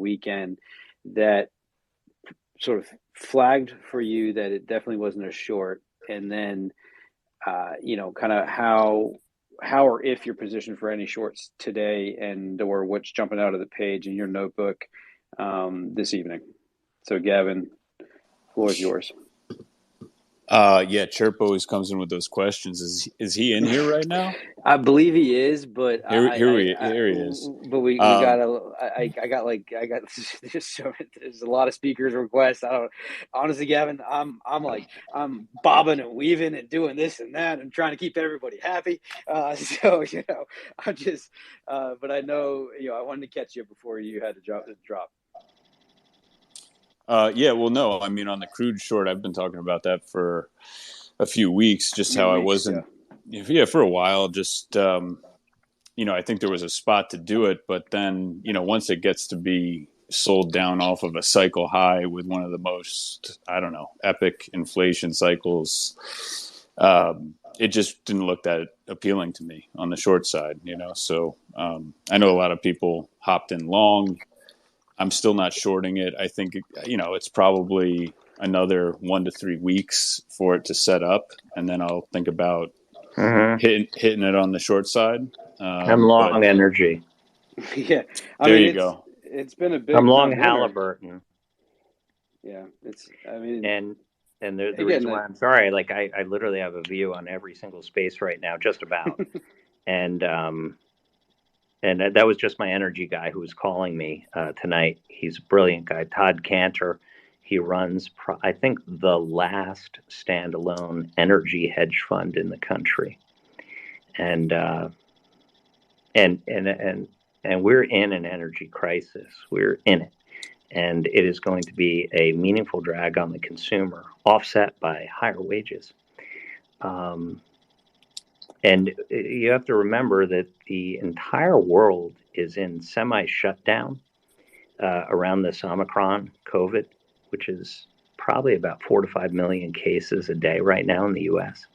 weekend that sort of flagged for you that it definitely wasn't a short? And then, kind of how or if you're positioned for any shorts today, and or what's jumping out of the page in your notebook this evening. So, Gavin, floor is yours. Chirp always comes in with those questions. Is he in here right now? I believe he is, but here he is. But we got I got just so there's a lot of speakers requests. I don't honestly, Gavin. I'm bobbing and weaving and doing this and that and trying to keep everybody happy. So I'm just. But I know I wanted to catch you before you had to drop. Well, no, I mean, on the crude short, I've been talking about that for a few weeks, I wasn't, for a while, just, I think there was a spot to do it, but then, once it gets to be sold down off of a cycle high with one of the most, epic inflation cycles, it just didn't look that appealing to me on the short side, so, I know a lot of people hopped in long. I'm still not shorting it. I think, it's probably another 1 to 3 weeks for it to set up. And then I'll think about hitting it on the short side. I'm long energy. Yeah. There you go. It's been a big I'm long Halliburton. Yeah. And the reason why I'm sorry, I literally have a view on every single space right now, just about. And that was just my energy guy who was calling me tonight. He's a brilliant guy, Todd Cantor. He runs, I think, the last standalone energy hedge fund in the country, and we're in an energy crisis. We're in it, and it is going to be a meaningful drag on the consumer, offset by higher wages. And you have to remember that the entire world is in semi-shutdown around this Omicron COVID, which is probably about 4 to 5 million cases a day right now in the U.S.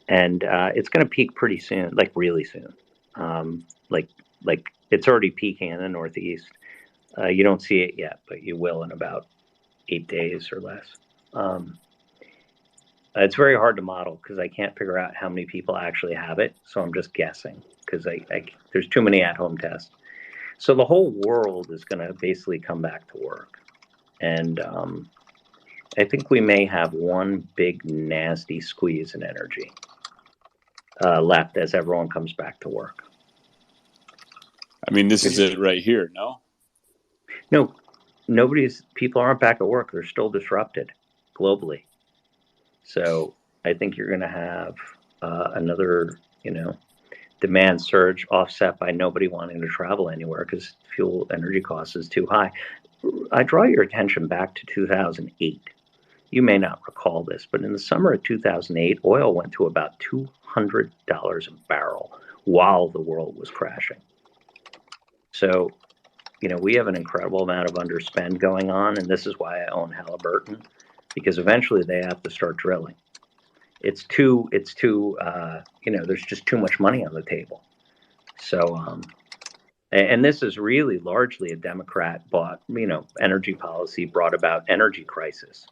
And it's going to peak pretty soon, really soon. Like it's already peaking in the Northeast. You don't see it yet, but you will in about 8 days or less. It's very hard to model because I can't figure out how many people actually have it. So I'm just guessing because there's too many at-home tests. So the whole world is going to basically come back to work. And I think we may have one big nasty squeeze in energy left as everyone comes back to work. I mean, this is it right here, no? No, people aren't back at work. They're still disrupted globally. So I think you're going to have another, demand surge offset by nobody wanting to travel anywhere because fuel energy costs is too high. I draw your attention back to 2008. You may not recall this, but in the summer of 2008, oil went to about $200 a barrel while the world was crashing. So, we have an incredible amount of underspend going on, and this is why I own Halliburton, because eventually they have to start drilling. It's too, there's just too much money on the table. So, and this is really largely a Democrat-bought, energy policy brought about energy crisis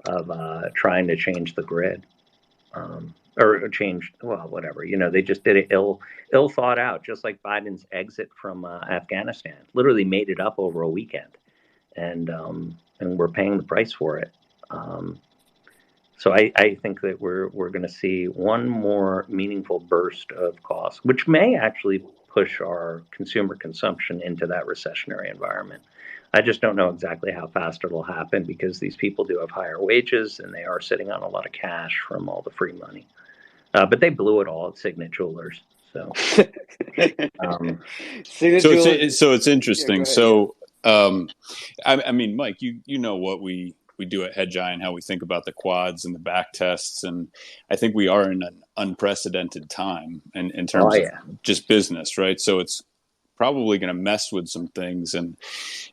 of trying to change the grid, or change, whatever. They just did it ill thought out, just like Biden's exit from Afghanistan. Literally made it up over a weekend, and we're paying the price for it. So I think that we're going to see one more meaningful burst of costs, which may actually push our consumer consumption into that recessionary environment. I just don't know exactly how fast it'll happen because these people do have higher wages and they are sitting on a lot of cash from all the free money. But they blew it all at Signet Jewelers. So, so it's interesting. I mean, Mike, you know what we do at Hedgeye and how we think about the quads and the back tests. And I think we are in an unprecedented time in terms of just business, right? So it's probably going to mess with some things and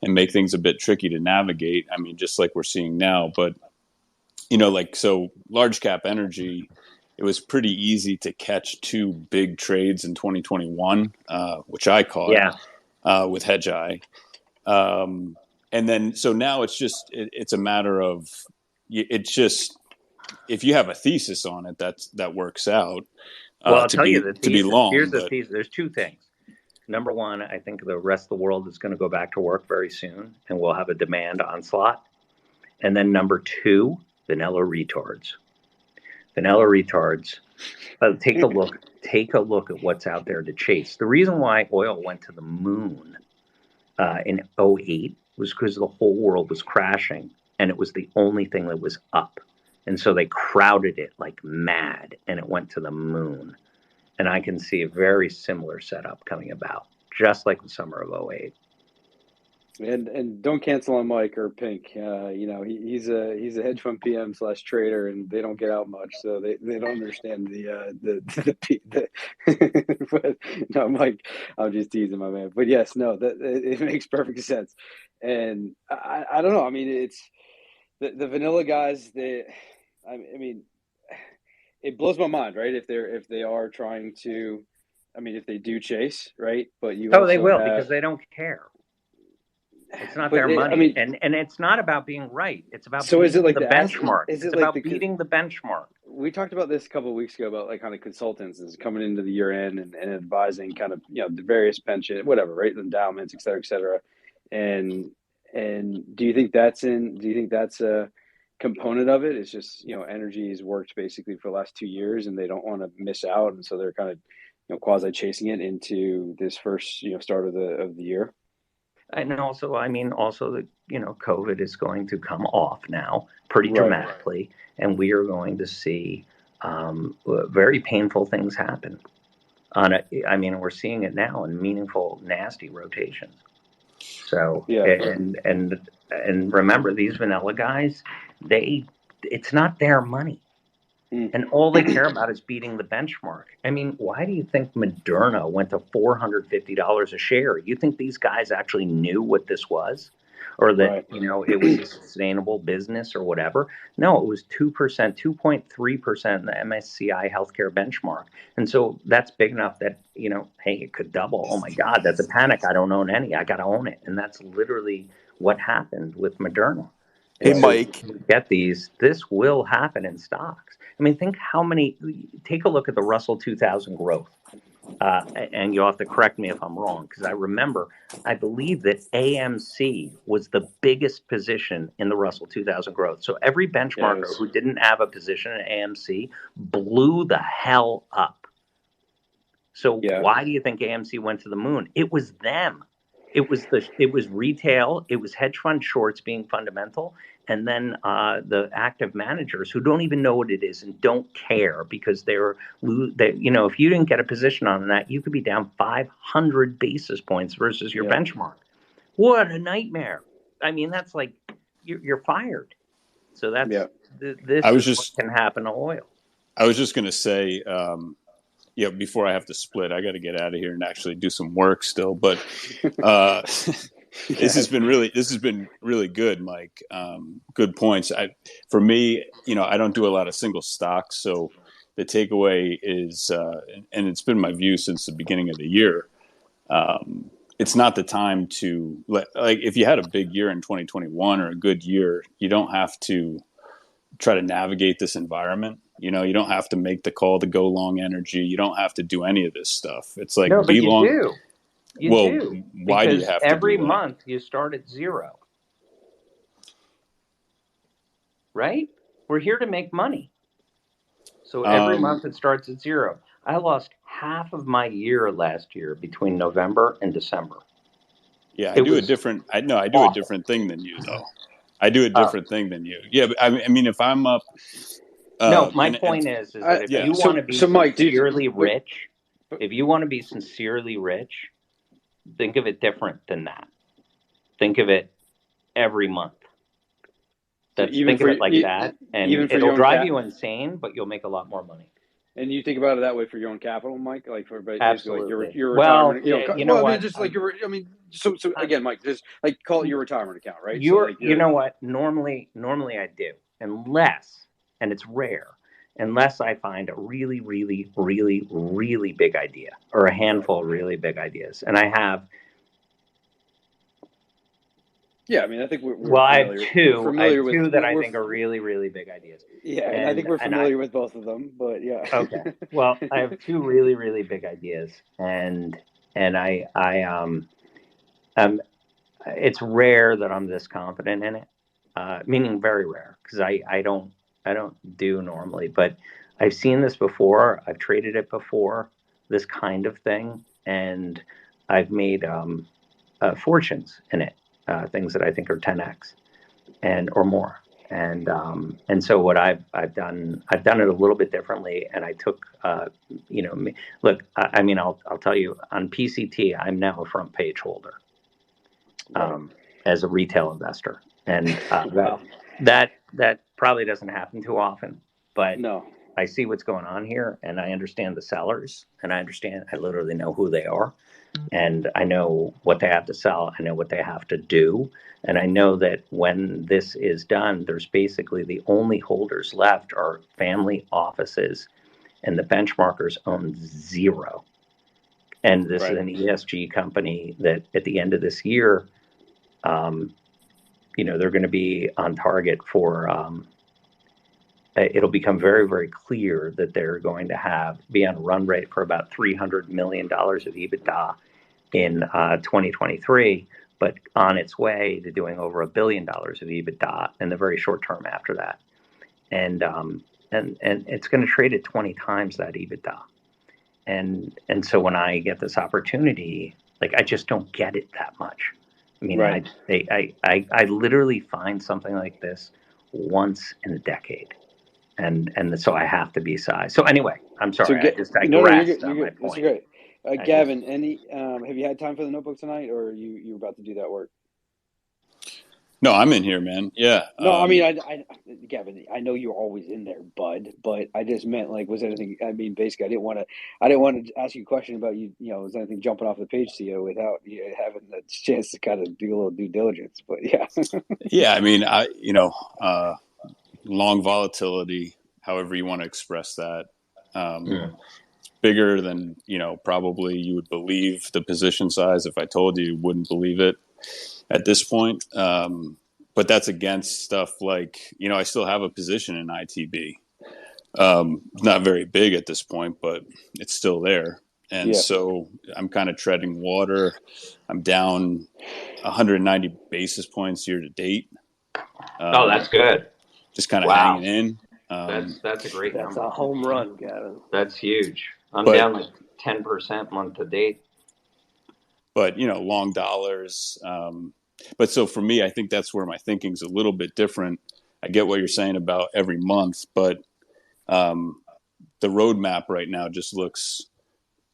make things a bit tricky to navigate. I mean, just like we're seeing now, but so large cap energy, it was pretty easy to catch 2 big trades in 2021, which I caught with Hedgeye. And then, so now it's a matter of, it's just, if you have a thesis on it, that works out. Well, I'll tell you the to be thesis. long. Here's the thesis. There's two things. Number one, I think the rest of the world is going to go back to work very soon, and we'll have a demand onslaught. And then number two, vanilla retards. Vanilla retards. Take a look. Take a look at what's out there to chase. The reason why oil went to the moon in '08 was because the whole world was crashing, and it was the only thing that was up. And so they crowded it like mad, and it went to the moon. And I can see a very similar setup coming about, just like the summer of '08. And don't cancel on Mike or Pink. He's a hedge fund PM / trader, and they don't get out much, so they don't understand the but no, Mike, I'm just teasing my man. But yes, no, that it makes perfect sense. And I don't know. I mean, it's the vanilla guys. I mean, it blows my mind, right? If they are trying to, I mean, if they do chase, right? But you they will because they don't care. It's not their money. I mean, and it's not about being right. It's about so is it like the benchmark. It's about beating the benchmark. We talked about this a couple of weeks ago about like kind of consultants is coming into the year end and advising kind of, the various pension, whatever, right? Endowments, et cetera, et cetera. And do you think that's a component of it? It's just, energy has worked basically for the last 2 years and they don't want to miss out. And so they're kind of, quasi chasing it into this first, start of the year. And also that, COVID is going to come off now pretty dramatically, and we are going to see very painful things happen. We're seeing it now in meaningful, nasty rotations. So, and remember, these vanilla guys, it's not their money. And all they care about is beating the benchmark. I mean, why do you think Moderna went to $450 a share? You think these guys actually knew what this was? Or that, it was a sustainable business or whatever? No, it was 2%, 2.3% in the MSCI healthcare benchmark. And so that's big enough that, hey, it could double. Oh my God, that's a panic. I don't own any. I got to own it. And that's literally what happened with Moderna. Hey, Mike. Get these. This will happen in stocks. I mean, take a look at the Russell 2000 growth. And you'll have to correct me if I'm wrong, because I believe that AMC was the biggest position in the Russell 2000 growth. So every benchmarker who didn't have a position in AMC blew the hell up. So why do you think AMC went to the moon? It was them. It was retail. It was hedge fund shorts being fundamental, and then the active managers who don't even know what it is and don't care because if you didn't get a position on that, you could be down 500 basis points versus your benchmark. What a nightmare! I mean, that's like you're fired. So that's this what can happen to oil. I was just going to say. Before I have to split, I got to get out of here and actually do some work still. But this has been really good, Mike. Good points. For me, I don't do a lot of single stocks, so the takeaway is, and it's been my view since the beginning of the year. It's not the time to if you had a big year in 2021 or a good year, you don't have to try to navigate this environment. You don't have to make the call to go long energy. You don't have to do any of this stuff. It's like, be long. Do. You do. Why do you have to? Every month you start at zero. Right? We're here to make money. So every month it starts at zero. I lost half of my year last year between November and December. Yeah, I do a different thing than you, though. I do a different thing than you. Yeah, but I mean, if I'm up. No, my point is that if you want to be sincerely rich, think of it different than that. Think of it every month. Think of it like that, and it'll drive you insane, but you'll make a lot more money. And you think about it that way for your own capital, Mike, like for absolutely your retirement. So again, Mike, just like call it your retirement account, right? You know what? Normally I do, unless. And it's rare, unless I find a really, really, really, really big idea or a handful of really big ideas. And I have Yeah, I mean, I think we're Well, I have familiar. We're two. I have familiar with two that I think are really, really big ideas. yeah, and I think And we're and I familiar with both of them. But yeah, okay. Well, I have two really, really big ideas, and um, it's rare that I'm this confident in it. Meaning very rare, because I don't do normally, but I've seen this before. I've traded it before, this kind of thing, and I've made fortunes in it, things that I think are 10x and or more. And so what I've done it a little bit differently, and I took look, I mean, I'll tell you, on PCT I'm now a front page holder, right. as a retail investor, and Wow. that probably doesn't happen too often, but No. I see what's going on here, and I understand the sellers, and I literally know who they are, and I know what they have to sell. I know what they have to do. And I know that when this is done, there's basically the only holders left are family offices, and the benchmarkers own zero. And this is Right. an ESG company that at the end of this year, um, they're going to be on target for, it'll become very, very clear that they're going to be on a run rate for about $300 million of EBITDA in 2023, but on its way to doing over $1 billion of EBITDA in the very short term after that. And it's going to trade at 20 times that EBITDA. And so when I get this opportunity, like, I just don't get it that much. I mean, Right. I literally find something like this once in a decade. And so I have to be size. So anyway, I'm So sorry. I get just no, you're good. digressed on You're my good. This is point. great. I just Gavin, have you had time for the notebook tonight, or you're about to do that work? No, I'm in here, man. Yeah. No, I mean, Gavin, I know you're always in there, bud, but I just meant, like, was anything? I mean, basically, I didn't want to ask you a question about you. Was anything jumping off the page to you without you having the chance to kind of do a little due diligence? But yeah, Yeah. I mean, long volatility, however you want to express that. It's bigger than, probably you would believe the position size. If I told you, you wouldn't believe it at this point. But that's against stuff like, I still have a position in ITB. Not very big at this point, but it's still there. And yeah, so I'm kind of treading water. I'm down 190 basis points year to date. Oh, that's good. Just kind of Wow. hanging in. That's a great that's number. a home run, Gavin. That's huge. I'm but down like 10% month to date. but long dollars. But so for me, I think that's where my thinking's a little bit different. I get what you're saying about every month, but the roadmap right now just looks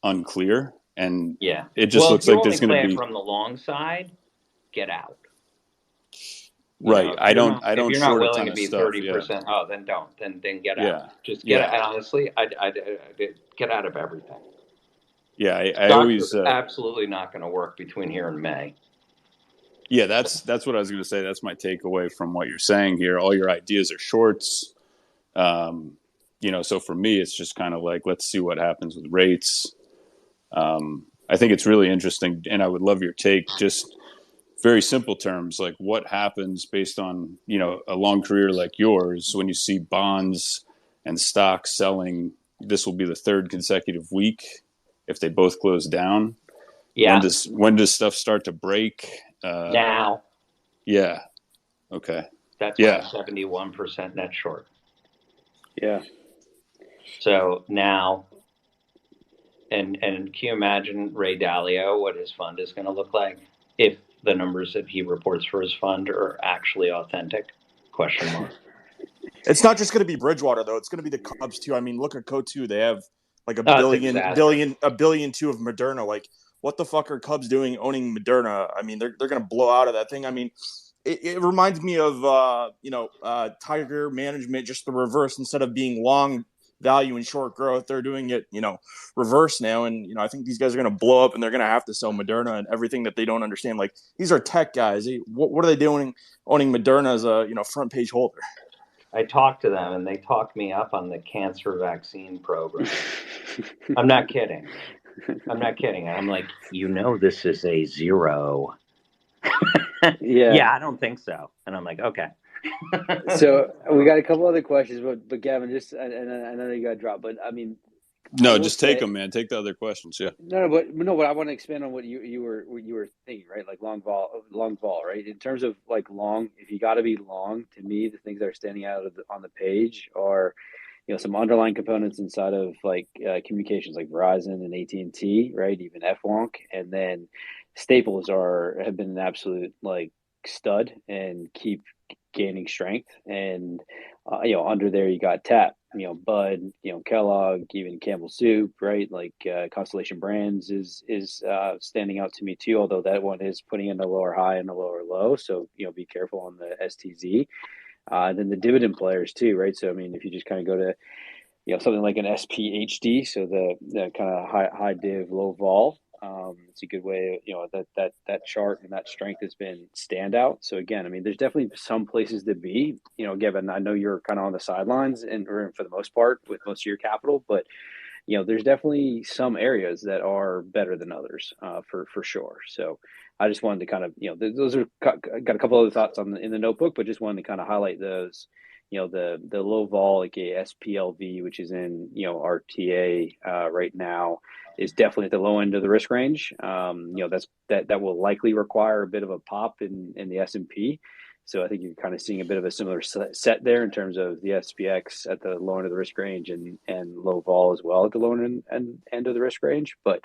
unclear, and Yeah. it just Well, if looks you like only there's going play to it be from the long side, get out. right. I If don't you're not short a willing ton to of be stuff. Yeah, 30%, oh, then don't. Then get out. yeah, Just get out. yeah, And honestly, I get out of everything. yeah. I Stocks always are absolutely not going to work between here and May. yeah. That's what I was going to say. That's my takeaway from what you're saying here. All your ideas are shorts. So for me, it's just kind of like, let's see what happens with rates. I think it's really interesting, and I would love your take. Just very simple terms, like what happens based on a long career like yours when you see bonds and stocks selling. This will be the third consecutive week if they both close down. Yeah. When does stuff start to break? Now. Yeah. Okay. That's why I'm Yeah. 71% net short. Yeah. So now, and can you imagine Ray Dalio, what his fund is going to look like if the numbers that he reports for his fund are actually authentic? Question mark. It's not just going to be Bridgewater though; it's going to be the Cubs too. I mean, look at Co2; they have like a billion two of Moderna. Like, what the fuck are Cubs doing owning Moderna? I mean, they're going to blow out of that thing. I mean, it reminds me of Tiger management, just the reverse. Instead of being long value and short growth, they're doing it reverse now. And I think these guys are going to blow up, and they're going to have to sell Moderna and everything that they don't understand. Like, these are tech guys. What are they doing owning Moderna as a front page holder? I talked to them, and they talked me up on the cancer vaccine program. I'm not kidding. And I'm like, this is a zero. Yeah, I don't think so. And I'm like, okay. So we got a couple other questions, but Gavin, just and I know you got to drop, but I mean, no, just take them, man. Take the other questions. Yeah. No, but I want to expand on what you were thinking, right? Like long vol, right? In terms of like long, if you got to be long, to me, the things that are standing out on the page are, some underlying components inside of like communications, like Verizon and AT&T, right? Even FWONK, and then staples have been an absolute like stud and keep gaining strength. And under there you got Tap, Bud, Kellogg, even Campbell Soup, right? Like Constellation Brands is standing out to me too. Although that one is putting in the lower high and the lower low, so be careful on the STZ. Then the dividend players too, right? So I mean, if you just kind of go to something like an SPHD, so the kind of high div, low vol. It's a good way, that chart and that strength has been standout. So again, I mean, there's definitely some places to be. Given I know you're kind of on the sidelines or for the most part with most of your capital, but there's definitely some areas that are better than others, for sure. So I just wanted to kind of, those are got a couple other thoughts in the notebook, but just wanted to kind of highlight those. The low vol, like a SPLV, which is in RTA right now, is definitely at the low end of the risk range. That will likely require a bit of a pop in the S&P. So I think you're kind of seeing a bit of a similar set there in terms of the SPX at the low end of the risk range and low vol as well at the low end of the risk range. But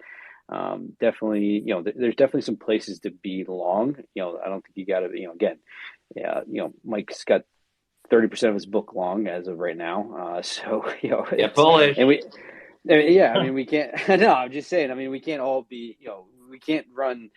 definitely, there's definitely some places to be long. I don't think you got to, again, yeah, Mike's got 30% of his book long as of right now. So, bullish. And I mean, we can't, no, I'm just saying, I mean, we can't all be, we can't run,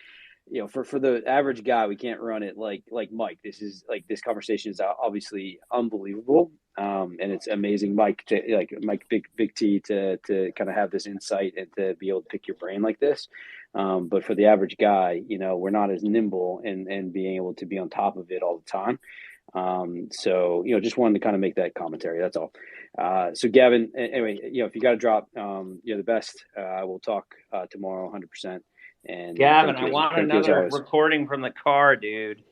for the average guy, we can't run it like Mike. This conversation is obviously unbelievable. And it's amazing, Mike, Big T to kind of have this insight and to be able to pick your brain like this. But for the average guy, we're not as nimble and being able to be on top of it all the time. So, just wanted to kind of make that commentary. That's all. So Gavin, anyway, if you got to drop, you're the best. We'll talk tomorrow 100%. And Gavin, I want another recording from the car, dude.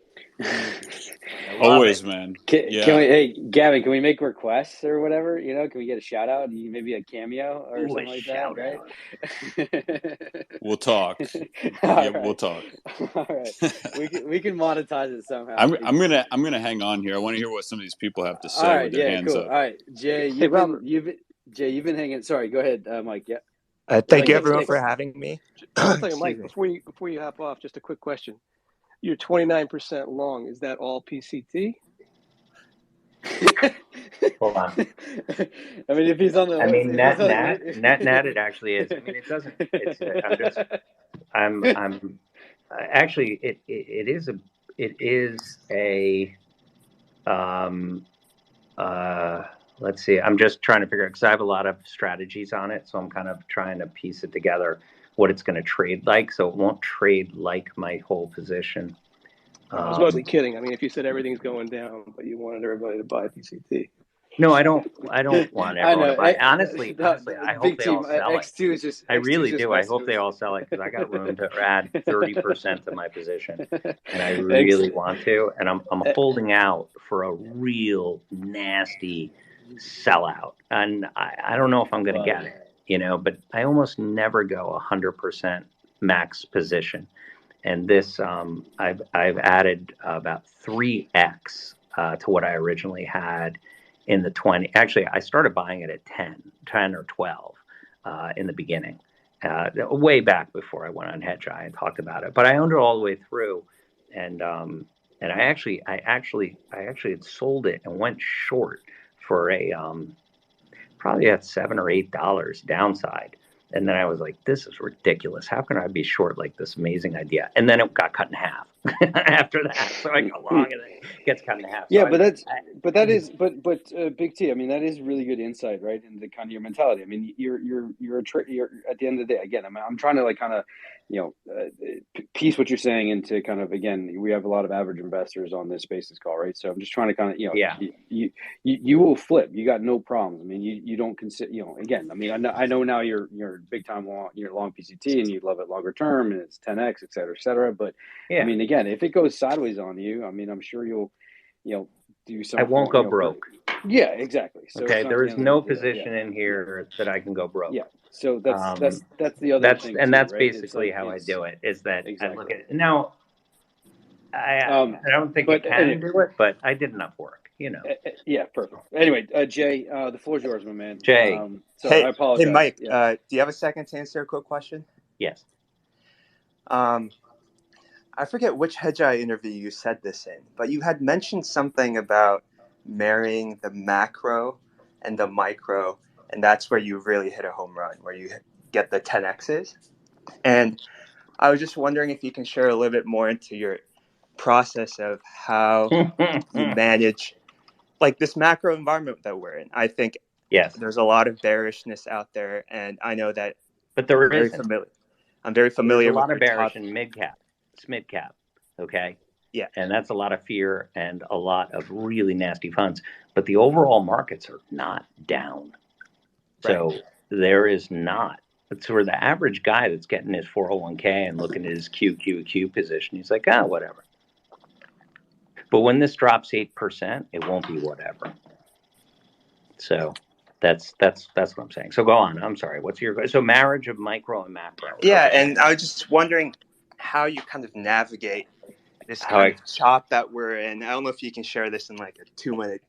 Always, man. Can we, hey, Gavin, can we make requests or whatever? Can we get a shout out? Maybe a cameo or something like that, right? We'll talk. We'll talk. All right. We can monetize it somehow. I'm gonna hang on here. I want to hear what some of these people have to say with their hands up. All right, Jay, you've been hanging. Sorry, go ahead, Mike. Yeah. Thank you, everyone, for having me. Mike, before you hop off, just a quick question. You're 29% long. Is that all PCT? Hold on. I mean, if he's on the, I mean, net, it actually is. I mean, it doesn't. I'm actually. It is a. Let's see. I'm just trying to figure out because I have a lot of strategies on it, so I'm kind of trying to piece it together what it's going to trade like, so it won't trade like my whole position. I was mostly kidding. I mean, if you said everything's going down, but you wanted everybody to buy PCT. No, I don't want everyone to buy. Honestly, I hope they all sell it. I really do. I hope they all sell it because I got room to add 30% to my position, and I really want to. And I'm holding out for a real nasty sellout, and I don't know if I'm going to get it. But I almost never go 100% max position. And this, I've added about 3x to what I originally had in the 20. Actually, I started buying it at 10 or 12 in the beginning, way back before I went on HedgeEye and talked about it. But I owned it all the way through, and I actually had sold it and went short for a probably at $7 or $8 downside. And then I was like, this is ridiculous. How can I be short like this amazing idea? And then it got cut in half after that. So I go long and it gets cut in half. Yeah, so Big T, I mean, that is really good insight, right? Into kind of your mentality. I mean, you're at the end of the day, again, I'm trying to like kind of, piece what you're saying into kind of, again, we have a lot of average investors on this Spaces call, right? So I'm just trying to kind of, you will flip. You got no problems. I mean, you don't consider, again, I mean, I know now you're big time long PCT and you love it longer term and it's 10x, et cetera, et cetera. But I mean, again, if it goes sideways on you, I mean, I'm sure you'll do something. I won't go broke. Yeah, exactly. So okay, there is no position in here that I can go broke. Yeah. So that's the other thing. And too, that's right? basically how I do it. Is that exactly. I look at it now. I don't think it can do it, but I did enough work, Yeah, perfect. Anyway, Jay, the floor is yours, my man. Jay, sorry, I apologize. Hey, Mike, do you have a second to answer a quick question? Yes. I forget which Hedgeye interview you said this in, but you had mentioned something about marrying the macro and the micro, and that's where you really hit a home run, where you get the 10Xs. And I was just wondering if you can share a little bit more into your process of how you manage like this macro environment that we're in. I think there's a lot of bearishness out there, and I know that. But there I'm very familiar. There's a lot with of bearish in mid cap, SMID cap. Okay. Yeah. And that's a lot of fear and a lot of really nasty funds. But the overall markets are not down. Right. So there is not. It's for the average guy that's getting his 401k and looking at his QQQ position, he's like, whatever. But when this drops 8%, it won't be whatever. So that's what I'm saying. So go on. I'm sorry. So marriage of micro and macro? Yeah, and I was just wondering how you kind of navigate this kind of chop that we're in. I don't know if you can share this in like a 2-minute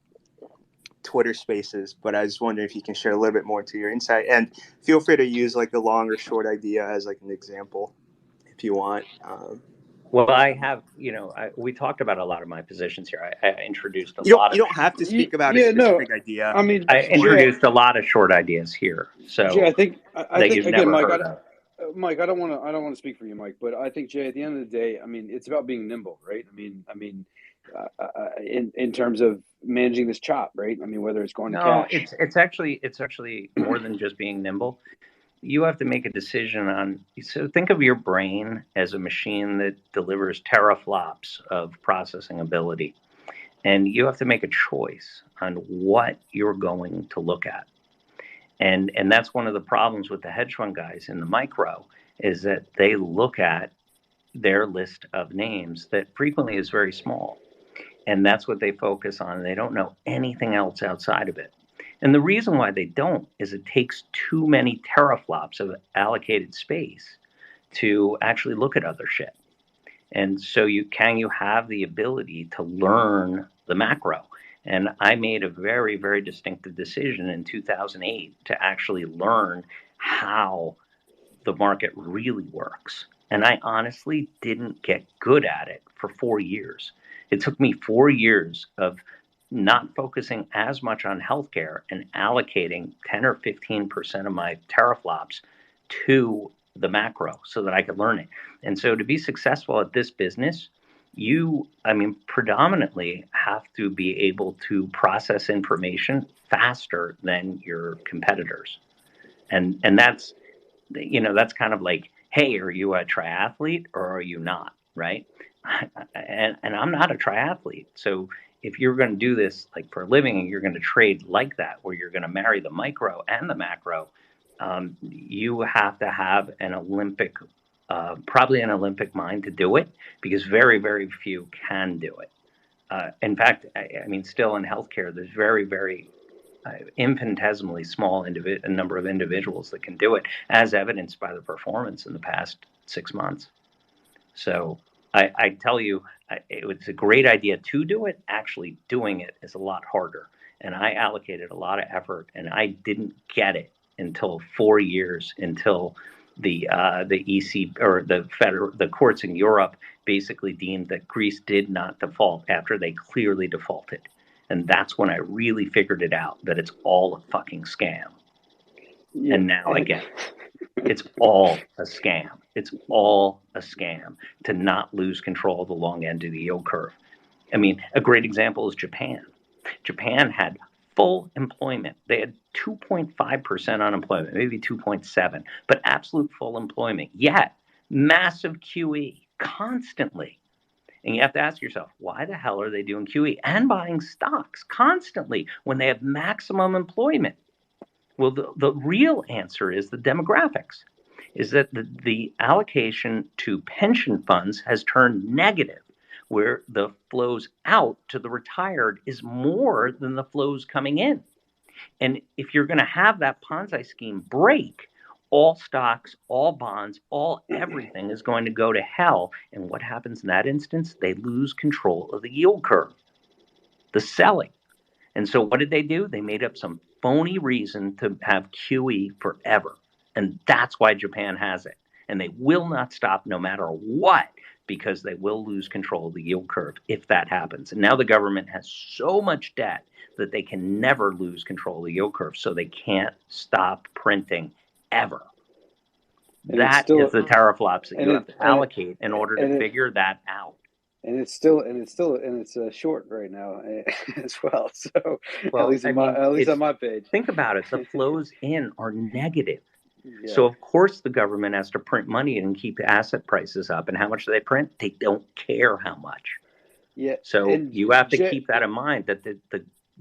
Twitter Spaces, but I was wondering if you can share a little bit more to your insight, and feel free to use like the long or short idea as like an example if you want. Well, I have, we talked about a lot of my positions here. I introduced a lot. You don't have to speak about a specific idea. I mean, I introduced a lot of short ideas here. So Jay, I think again, Mike, I don't want to speak for you, Mike, but I think, Jay, at the end of the day, I mean, it's about being nimble, right? I mean, in terms of managing this chop, right? I mean, whether it's going to cash. It's actually more than just being nimble. You have to make a decision on. So think of your brain as a machine that delivers teraflops of processing ability, and you have to make a choice on what you're going to look at. And that's one of the problems with the hedge fund guys in the micro is that they look at their list of names that frequently is very small. And that's what they focus on. They don't know anything else outside of it. And the reason why they don't is it takes too many teraflops of allocated space to actually look at other shit. And so you have the ability to learn the macro. And I made a very, very distinctive decision in 2008 to actually learn how the market really works. And I honestly didn't get good at it for 4 years. It took me 4 years of not focusing as much on healthcare and allocating 10 or 15% of my teraflops to the macro so that I could learn it. And so to be successful at this business, predominantly have to be able to process information faster than your competitors. And that's, that's kind of like, hey, are you a triathlete or are you not? Right. And I'm not a triathlete. So if you're going to do this like for a living and you're going to trade like that, where you're going to marry the micro and the macro, you have to have an Olympic, probably an Olympic mind to do it, because very, very few can do it. In fact, still in healthcare, there's very, very infinitesimally small number of individuals that can do it, as evidenced by the performance in the past 6 months. So I tell you, it was a great idea to do it. Actually doing it is a lot harder. And I allocated a lot of effort, and I didn't get it until 4 years, until the EC or the courts in Europe basically deemed that Greece did not default after they clearly defaulted. And that's when I really figured it out, that it's all a fucking scam. Yeah. And now I get it. It's all a scam. It's all a scam to not lose control of the long end of the yield curve. A great example is Japan. Japan had full employment. They had 2.5% unemployment, maybe 2.7, but absolute full employment, yet massive QE constantly. And you have to ask yourself, why the hell are they doing QE and buying stocks constantly when they have maximum employment? Well, the real answer is the demographics, is that the allocation to pension funds has turned negative, where the flows out to the retired is more than the flows coming in. And if you're going to have that Ponzi scheme break, all stocks, all bonds, all everything is going to go to hell. And what happens in that instance? They lose control of the yield curve, the selling. And so what did they do? They made up some phony reason to have QE forever. And that's why Japan has it. And they will not stop no matter what, because they will lose control of the yield curve if that happens. And now the government has so much debt that they can never lose control of the yield curve. So they can't stop printing ever. And that is the teraflops that you have to allocate in order to figure that out. And it's short right now as well. So at least on my page. Think about it. The flows in are negative. Yeah. So of course the government has to print money and keep asset prices up. And how much do they print? They don't care how much. Yeah. So you have to keep that in mind, that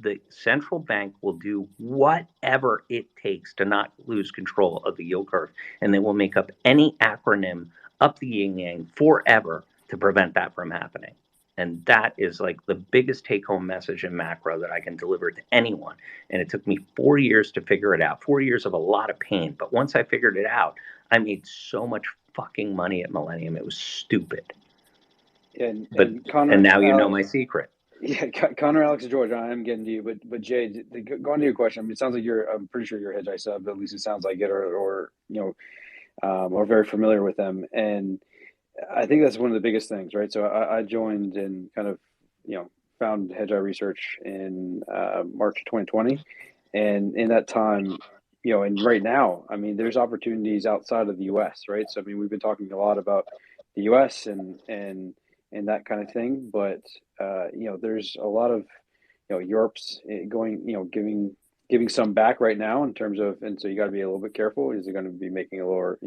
the central bank will do whatever it takes to not lose control of the yield curve, and they will make up any acronym up the yin-yang forever to prevent that from happening. And that is like the biggest take-home message in macro that I can deliver to anyone. And it took me 4 years to figure it out, 4 years of a lot of pain. But once I figured it out, I made so much fucking money at Millennium. It was stupid. And now you know my secret. Yeah, Connor, Alex, and George, I am getting to you, but Jay, go on to your question. I mean, it sounds like I'm pretty sure you're a hedge sub, at least it sounds like it, or very familiar with them. And I think that's one of the biggest things, right? So I joined and kind of, found Hedge Eye Research in March of 2020. And in that time, and right now, I mean, there's opportunities outside of the U.S., right? So, I mean, we've been talking a lot about the U.S. and that kind of thing. But, there's a lot of, Europe's going, giving some back right now in terms of, and so you got to be a little bit careful. Is it going to be making a lower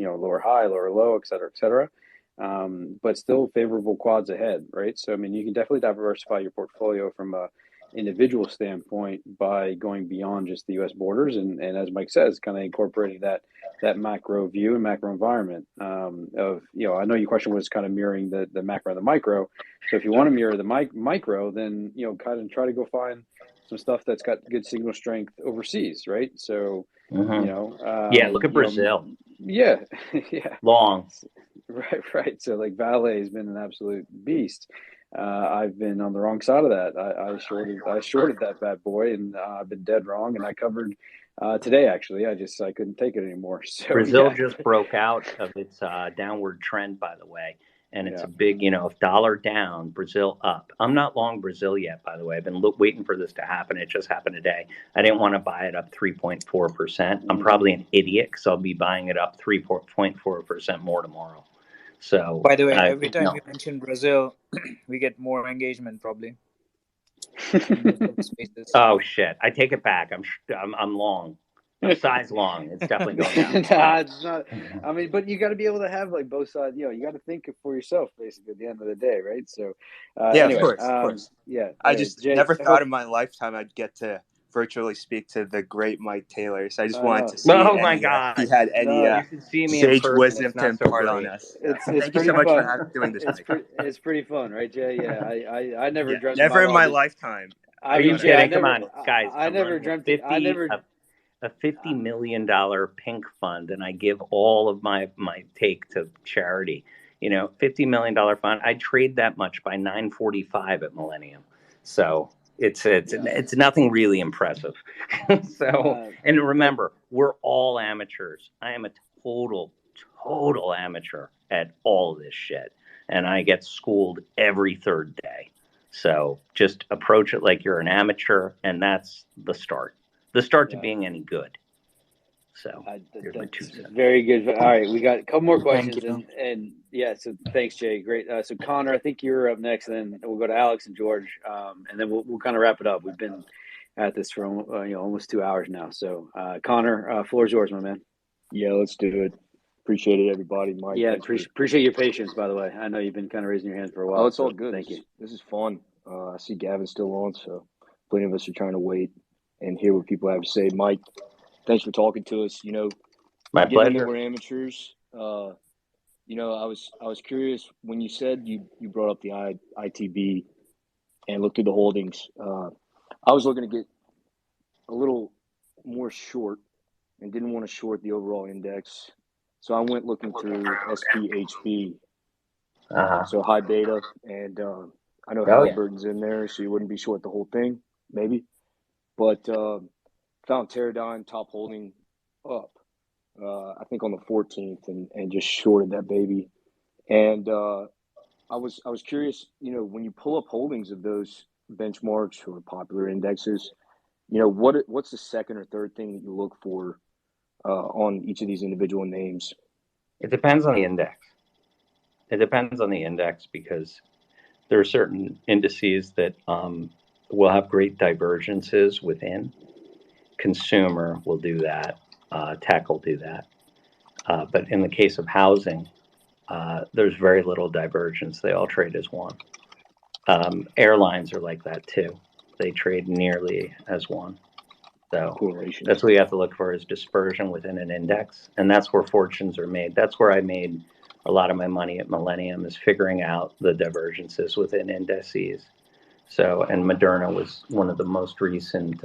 high, lower low, et cetera, et cetera. But still favorable quads ahead, right? So, I mean, you can definitely diversify your portfolio from a individual standpoint by going beyond just the U.S. borders. And as Mike says, kind of incorporating that macro view and macro environment I know your question was kind of mirroring the macro and the micro. So if you want to mirror the micro, then, kind of try to go find some stuff that's got good signal strength overseas, right? So, look at Brazil. Yeah. Long. Right. So like Vale has been an absolute beast. I've been on the wrong side of that. I shorted that bad boy, and I've been dead wrong. And I covered today actually. I couldn't take it anymore. So Brazil just broke out of its downward trend, by the way, and it's a big, if dollar down, Brazil up. I'm not long Brazil yet, by the way. I've been waiting for this to happen. It just happened today. I didn't want to buy it up 3.4%. I'm probably an idiot because I'll be buying it up 3.4% more tomorrow. So, by the way, every time you mention Brazil, we get more engagement probably. Oh shit! I take it back. I'm long. I'm size long. It's definitely going down. Nah, it's not. I mean, but you got to be able to have like both sides. You got to think for yourself, basically, at the end of the day, right? So, anyway, of course. Yeah, I just never thought in my lifetime I'd get to virtually speak to the great Mike Taylor. So I just wanted to see if he had any sage wisdom to impart on us. Thank you so much for doing this. It's pretty fun, right, Jay? Yeah, I never dreamt. Never in my lifetime. Are you kidding? Come on, guys. I never dreamt. A $50 million pink fund, and I give all of my take to charity. $50 million fund. I trade that much by 9:45 at Millennium. So. It's nothing really impressive. And remember, we're all amateurs. I am a total amateur at all of this shit, and I get schooled every third day. So just approach it like you're an amateur, and that's the start to being any good. So very good. All right, we got a couple more questions, and so thanks, Jay. Great. So Connor, I think you're up next, and then we'll go to Alex and George, and then we'll kind of wrap it up. We've been at this for almost 2 hours now. So Connor, floor is yours, my man. Yeah, let's do it. Appreciate it, everybody. Mike, yeah, appreciate your patience, by the way. I know you've been kind of raising your hand for a while. Oh, it's all good. Thank you. This is fun. I see Gavin's still on, so plenty of us are trying to wait and hear what people have to say. Mike, Thanks for talking to us. My Given that pleasure. we're amateurs, I was curious when you said you brought up the ITB and looked through the holdings. I was looking to get a little more short and didn't want to short the overall index, so I went looking through SPHB. So high beta, and I know Halliburton's in there, so you wouldn't be short the whole thing, maybe. But found Teradyne top holding up, I think on the 14th, and just shorted that baby. And I was curious, when you pull up holdings of those benchmarks or popular indexes, what's the second or third thing that you look for on each of these individual names? It depends on the index. It depends on the index because there are certain indices that will have great divergences within. Consumer will do that. Tech will do that. But in the case of housing, there's very little divergence. They all trade as one. Airlines are like that too. They trade nearly as one. So correlation. That's what you have to look for is dispersion within an index. And that's where fortunes are made. That's where I made a lot of my money at Millennium, is figuring out the divergences within indices. So, and Moderna was one of the most recent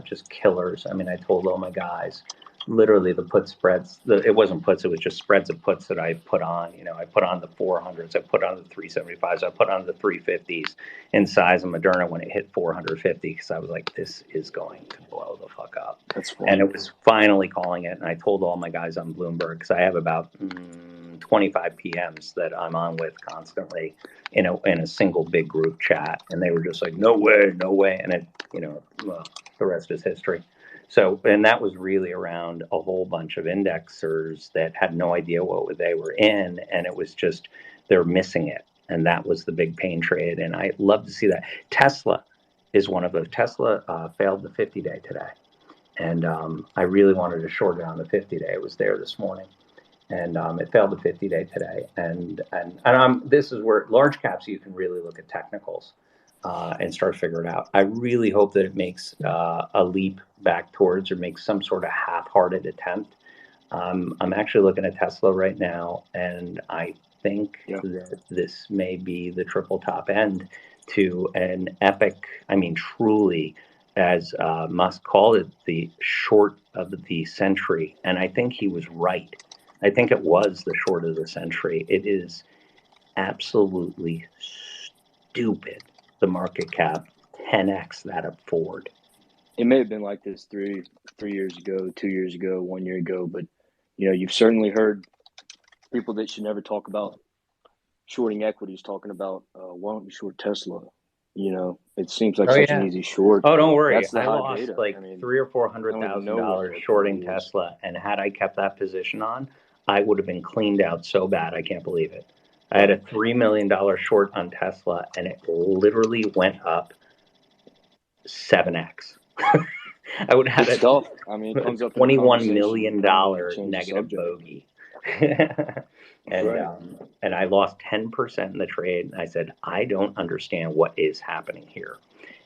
just killers. I mean, I told all my guys, literally the put spreads, it wasn't puts, it was just spreads of puts that I put on. I put on the 400s, I put on the 375s, I put on the 350s in size of Moderna when it hit 450, because I was like, this is going to blow the fuck up. That's funny. And it was finally calling it. And I told all my guys on Bloomberg, because I have about 25 PMs that I'm on with constantly in a single big group chat, and they were just like, no way, and it, well, the rest is history. So, and that was really around a whole bunch of indexers that had no idea what they were in, and it was just they're missing it, and that was the big pain trade. And I love to see that. Tesla is one of those. Tesla failed the 50-day today, and I really wanted to short it on the 50-day. It was there this morning. And it failed the 50-day today. And this is where large caps, you can really look at technicals and start figuring it out. I really hope that it makes a leap back towards, or makes some sort of half-hearted attempt. I'm actually looking at Tesla right now, and I think that this may be the triple top end to an epic, truly, as Musk called it, the short of the century. And I think he was right. I think it was the short of the century. It is absolutely stupid, the market cap 10x that of Ford. It may have been like this 3 years ago, 2 years ago, 1 year ago, but you've certainly heard people that should never talk about shorting equities talking about why don't you short Tesla? It seems like an easy short. Oh, don't worry. That's the I high lost beta. like $300,000 or $400,000 shorting Tesla, and had I kept that position on, I would have been cleaned out so bad. I can't believe it. I had a $3 million short on Tesla, and it literally went up 7x. I would have had stuff. It comes up $21 million negative bogey. And I lost 10% in the trade. And I said, I don't understand what is happening here.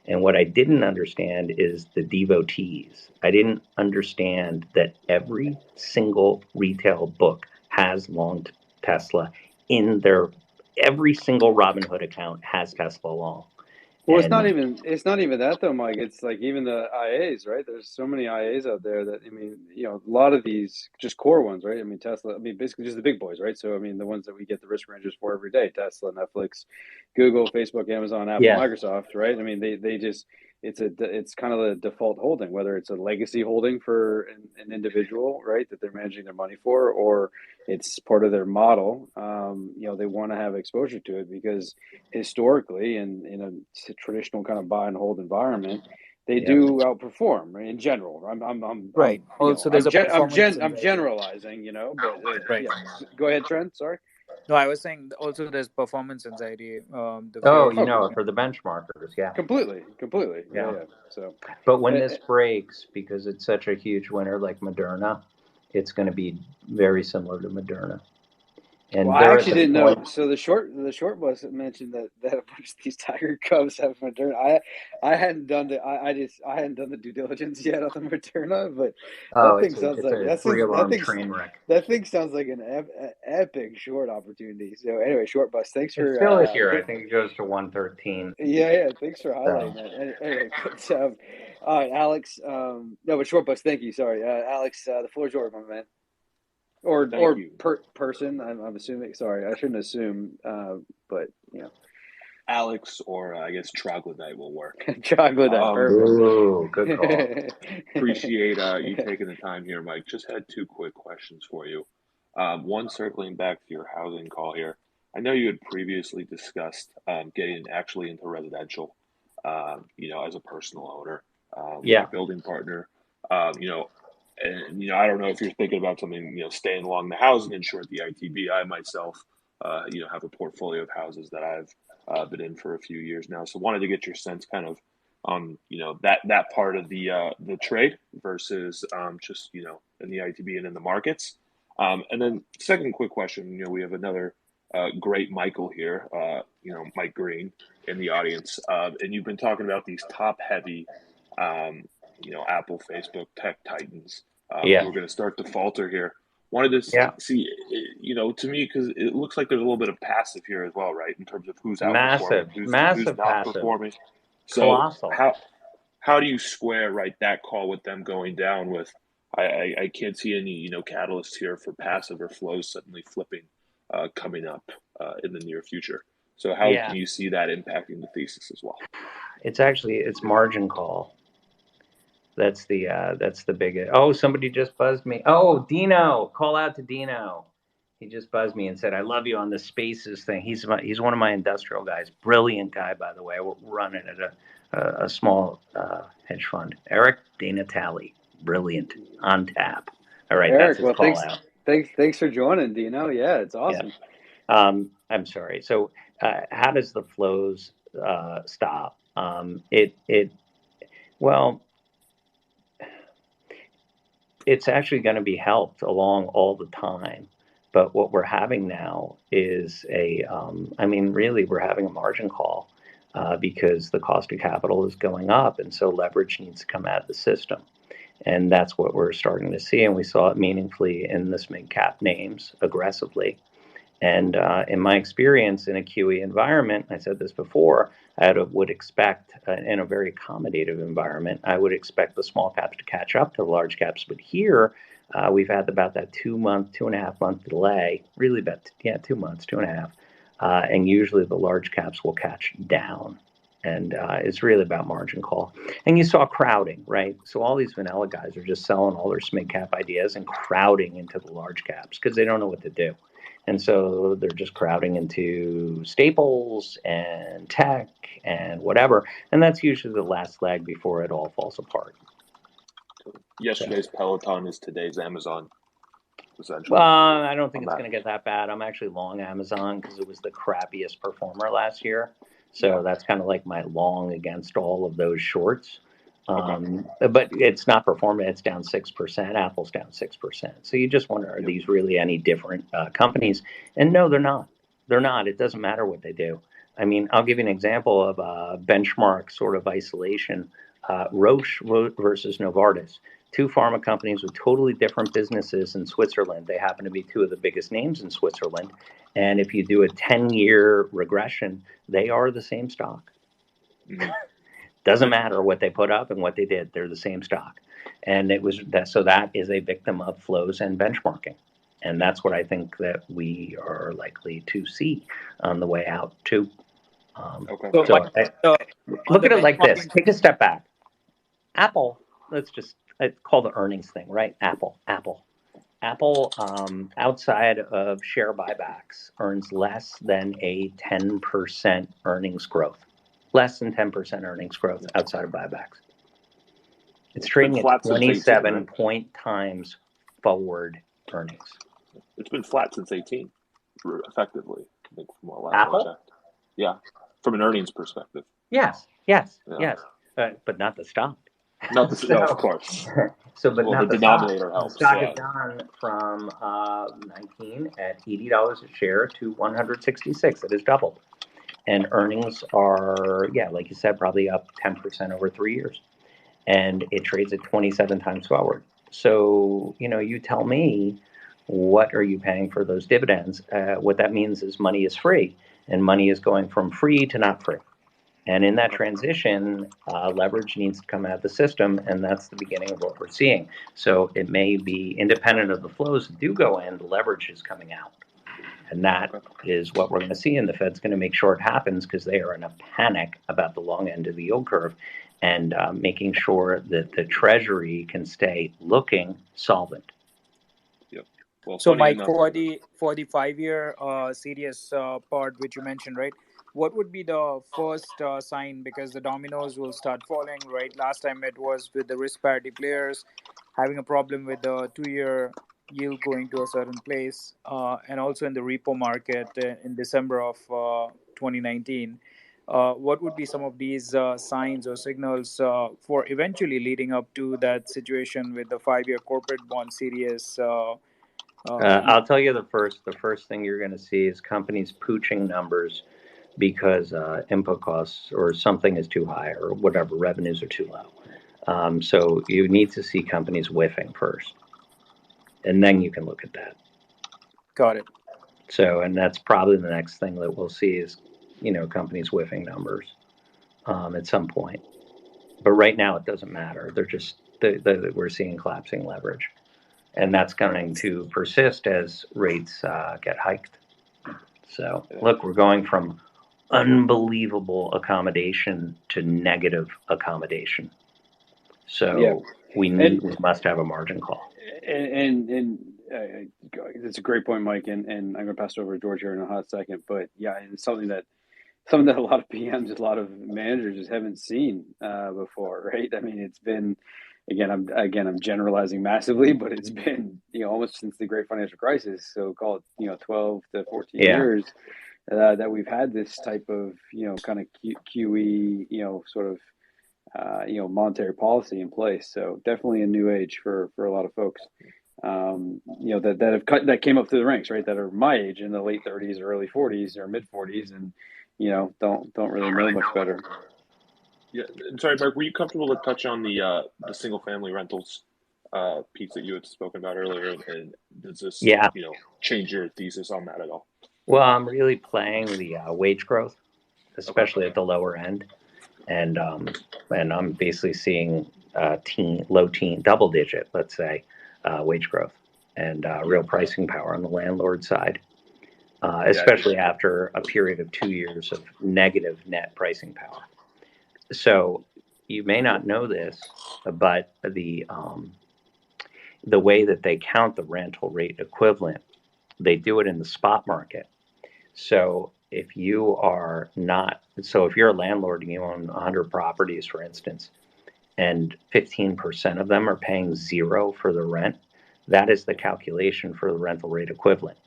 And what I didn't understand is the devotees. I didn't understand that every single retail book has long Tesla in their, every single Robinhood account has Tesla long. Well, it's not even that though, Mike. It's like even the IAs, right? There's so many IAs out there that, a lot of these just core ones, right? Tesla, basically just the big boys, right? So, the ones that we get the risk ranges for every day, Tesla, Netflix, Google, Facebook, Amazon, Apple, Microsoft, right? They just, it's kind of the default holding, whether it's a legacy holding for an individual, right, that they're managing their money for, or it's part of their model. They want to have exposure to it because historically, in a traditional kind of buy and hold environment, they do outperform, right, in general. I'm right. Also, there's I'm generalizing, but right. Go ahead, Trent. Sorry. No, I was saying also there's performance anxiety. For the benchmarkers, completely. Yeah. So, but when this breaks, because it's such a huge winner like Moderna, it's going to be very similar to Moderna. And Well, I they're at actually the didn't know. point. So the short bus mentioned that a bunch of these tiger cubs have Moderna. I hadn't done I hadn't done the due diligence yet on the Moderna, but Oh, that thing sounds it's like a 3 alarm thing train wreck. that thing sounds like an epic short opportunity. So anyway, short bus. Thanks It's for still here. I think it goes to 113. yeah. Thanks for So highlighting that. Anyway, but all right, Alex. No, but short bus. Thank you. Sorry, Alex. The floor is yours, my man. Or Thank you. person. I'm assuming. Sorry, I shouldn't assume. But Alex, or I guess troglodyte will work. Troglodyte, perfect. ooh, good call. Appreciate you taking the time here, Mike. Just had two quick questions for you. One, circling back to your housing call here. I know you had previously discussed getting actually into residential, as a personal owner, Yeah. with a building partner, and I don't know if you're thinking about something, staying along the housing and short the ITB. I myself, have a portfolio of houses that I've been in for a few years now. So wanted to get your sense kind of on, that part of the trade versus just, in the ITB and in the markets. And then second quick question, we have another great Michael here, Mike Green in the audience. And you've been talking about these top heavy, Apple, Facebook, tech titans. Yeah. We're going to start to falter here. Wanted to Yeah. see, to me, because it looks like there's a little bit of passive here as well, right? In terms of who's Massive, outperforming, who's massive not passive. performing. So Colossal. how do you square that call with them going down with? I can't see any catalysts here for passive or flows suddenly flipping coming up in the near future. So how Yeah. can you see that impacting the thesis as well? It's margin call. That's the big. Oh, somebody just buzzed me. Oh, Dino, call out to Dino. He just buzzed me and said, "I love you on the spaces thing." He's one of my industrial guys. Brilliant guy, by the way. We're running at a small hedge fund. Eric Dinatale, brilliant, on tap. All right, Eric, that's his call out. Thanks for joining, Dino. Yeah, it's awesome. Yeah. I'm sorry. So, how does the flows stop? Well, it's actually going to be helped along all the time. But what we're having now is really we're having a margin call because the cost of capital is going up. And so leverage needs to come out of the system. And that's what we're starting to see. And we saw it meaningfully in the mid cap names aggressively. And in my experience in a QE environment, I said this before, I would expect in a very accommodative environment, I would expect the small caps to catch up to the large caps. But here, we've had about that 2.5 month delay, really about 2 months, 2.5. And usually the large caps will catch down. And it's really about margin call. And you saw crowding, right? So all these vanilla guys are just selling all their mid cap ideas and crowding into the large caps because they don't know what to do. And so they're just crowding into staples and tech and whatever. And that's usually the last leg before it all falls apart. Yesterday's Peloton is today's Amazon, essentially. Well, I don't think it's going to get that bad. I'm actually long Amazon because it was the crappiest performer last year. So that's kind of like my long against all of those shorts. But it's not performing. It's down 6%. Apple's down 6%. So you just wonder, are these really any different companies? And no, they're not. They're not. It doesn't matter what they do. I mean, I'll give you an example of benchmark sort of isolation. Roche versus Novartis. Two pharma companies with totally different businesses in Switzerland. They happen to be two of the biggest names in Switzerland. And if you do a 10-year regression, they are the same stock. Doesn't matter what they put up and what they did. They're the same stock. And that is a victim of flows and benchmarking. And that's what I think that we are likely to see on the way out too. Look at it like this. Take a step back. Apple, I call the earnings thing, right? Apple, outside of share buybacks, earns less than a 10% earnings growth. Less than 10% earnings growth outside of buybacks. It's trading at 27 point times forward earnings. It's been flat since 18, effectively. I think from what last Apple? I checked. Yeah, from an earnings perspective. Yes. But not the stock. Not the So, no, of course. so, but Well, not the the stock. denominator The helps. stock Yeah. has gone from 19 at $80 a share to 166. It has doubled. And earnings are, yeah, like you said, probably up 10% over 3 years. And it trades at 27 times forward. So, you tell me, what are you paying for those dividends? What that means is money is free, and money is going from free to not free. And in that transition, leverage needs to come out of the system, and that's the beginning of what we're seeing. So it may be independent of the flows that do go in, the leverage is coming out. And that is what we're going to see, and the Fed's going to make sure it happens because they are in a panic about the long end of the yield curve and making sure that the Treasury can stay looking solvent. Yep. Well, so, funny Mike, enough, for the 5-year CDS part which you mentioned, right? What would be the first sign? Because the dominoes will start falling, right? Last time it was with the risk parity players having a problem with the 2-year yield going to a certain place, and also in the repo market in December of 2019. What would be some of these signs or signals for eventually leading up to that situation with the 5-year corporate bond CDS? I'll tell you the first thing you're going to see is companies pooching numbers because input costs or something is too high or whatever, revenues are too low. So you need to see companies whiffing first, and then you can look at that. Got it. So, and that's probably the next thing that we'll see is, companies whiffing numbers at some point. But right now it doesn't matter. They're just, we're seeing collapsing leverage. And that's going to persist as rates get hiked. So, look, we're going from unbelievable accommodation to negative accommodation. So we must have a margin call. And that's a great point, Mike. And I'm going to pass it over to George here in a hot second. But yeah, it's something that a lot of PMs, a lot of managers just haven't seen before, right? I mean, it's been, I'm generalizing massively, but it's been almost since the Great Financial Crisis, so call it 12 to 14 years that we've had this type of kind of QE sort of monetary policy in place. So definitely a new age for a lot of folks that came up through the ranks, right? That are my age in the late 30s or early 40s or mid 40s, and don't really know much better. Yeah, sorry, Mark. Were you comfortable to touch on the single family rentals piece that you had spoken about earlier? And does this change your thesis on that at all? Well, I'm really playing the wage growth, especially at the lower end, and I'm basically seeing low teen, double digit, let's say, wage growth and real pricing power on the landlord side. Especially after a period of 2 years of negative net pricing power. So you may not know this, but the way that they count the rental rate equivalent, they do it in the spot market. So if you're a landlord and you own 100 properties, for instance, and 15% of them are paying zero for the rent, that is the calculation for the rental rate equivalent.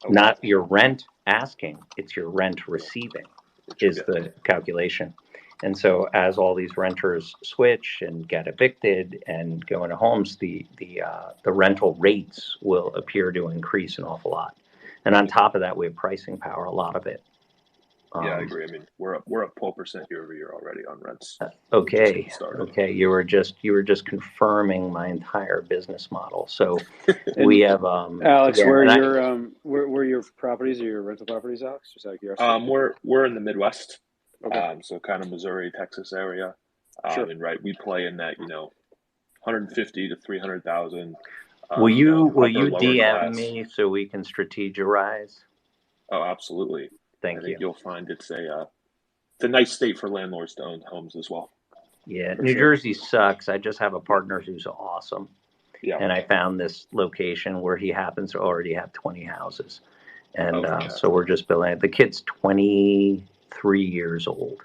Not your rent asking, it's your rent receiving is the calculation. And so as all these renters switch and get evicted and go into homes, the rental rates will appear to increase an awful lot. And on top of that, we have pricing power, a lot of it. Yeah, I agree. I mean, we're up 12% year over year already on rents. Okay. You were just confirming my entire business model. So we have Alex, where are your properties? Are your rental properties, Alex? Just out of curiosity. We're in the Midwest. Okay. So kind of Missouri, Texas area. Sure. And we play in that 150 to 300,000. Will you DM me so we can strategize? Oh, absolutely. Thank you. I think you'll find it's a nice state for landlords to own homes as well. Yeah, New Jersey sucks. I just have a partner who's awesome. Yeah. And I found this location where he happens to already have 20 houses. And so we're just building. The kid's 23 years old.